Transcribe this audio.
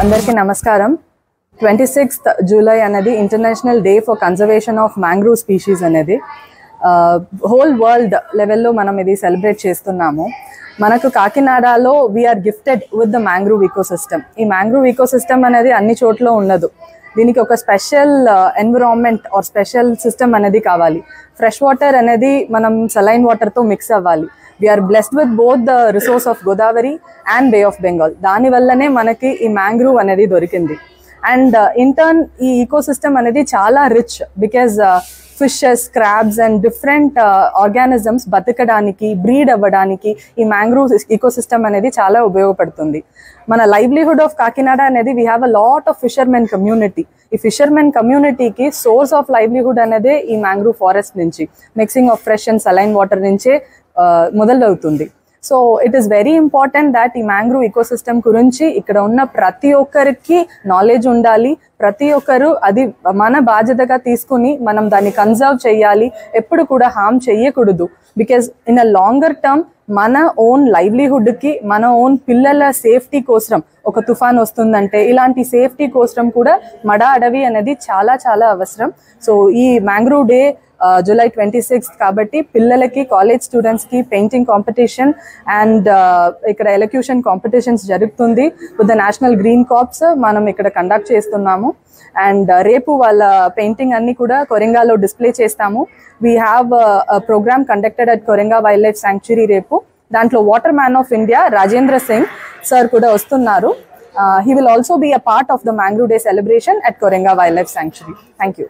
అందరికీ నమస్కారం. 26th July అనేది international day for conservation of mangrove species అనేది హోల్ వరల్డ్ లెవెల్లో మనం ఇది సెలబ్రేట్ చేస్తున్నాము. మనకు కాకినాడలో we're gifted with the mangrove ecosystem. ఈ మ్యాంగ్రూవ్ ఈకోసిస్టమ్ అనేది అన్ని చోట్ల ఉండదు. దీనికి ఒక special environment or special system అనేది కావాలి. ఫ్రెష్ వాటర్ అనేది మనం సలైన్ వాటర్తో మిక్స్ అవ్వాలి. We're blessed with both the resource of Godavari and Bay of Bengal. దానివల్లనే మనకి ఈ మ్యాంగ్రూవ్ అనేది దొరికింది. అండ్ ఇన్ టర్న్ ఈ ఈకోసిస్టమ్ అనేది చాలా rich because fishes, crabs and different organisms బతకడానికి, బ్రీడ్ అవ్వడానికి ఈ మ్యాంగ్రూవ్ ఈకోసిస్టమ్ అనేది చాలా ఉపయోగపడుతుంది. మన లైవ్లీహుడ్ ఆఫ్ కాకినాడ అనేది we have a lot of fishermen community. ఈ ఫిషర్మెన్ కమ్యూనిటీకి సోర్స్ ఆఫ్ లైవ్లీహుడ్ అనేది ఈ మ్యాంగ్రూవ్ ఫారెస్ట్ నుంచి, mixing of fresh and saline water నుంచే మొదలవుతుంది. So it is very important that ఈ మ్యాంగ్రూవ్ ఈకోసిస్టమ్ గురించి ఇక్కడ ఉన్న ప్రతి ఒక్కరికి నాలెడ్జ్ ఉండాలి. ప్రతి ఒక్కరు అది మన బాధ్యతగా తీసుకుని మనం దాన్ని కన్జర్వ్ చేయాలి. ఎప్పుడు కూడా హార్మ్ చేయకూడదు. Because in a longer term మన ఓన్ లైవ్లీహుడ్కి, మన ఓన్ పిల్లల సేఫ్టీ కోసం ఒక తుఫాన్ వస్తుందంటే ఇలాంటి సేఫ్టీ కోసం కూడా మడ అడవి అనేది చాలా చాలా అవసరం. సో ఈ మ్యాంగ్రూవ్ డే July 26th కాబట్టి పిల్లలకి, కాలేజ్ స్టూడెంట్స్కి పెయింటింగ్ కాంపిటీషన్ అండ్ ఇక్కడ ఎలక్యూషన్ కాంపిటీషన్స్ జరుగుతుంది. With the National Green Corps మనం ఇక్కడ కండక్ట్ చేస్తున్నాము. అండ్ రేపు వాళ్ళ పెయింటింగ్ అన్ని కూడా కొరింగాలో డిస్ప్లే చేస్తాము. We have program conducted at Coringa Wildlife Sanctuary రేపు. దాంట్లో water man of India Rajendra Singh sir కూడా వస్తున్నారు. He will also be a part of the Mangrove Day celebration at Korenga Wildlife Sanctuary. Thank you.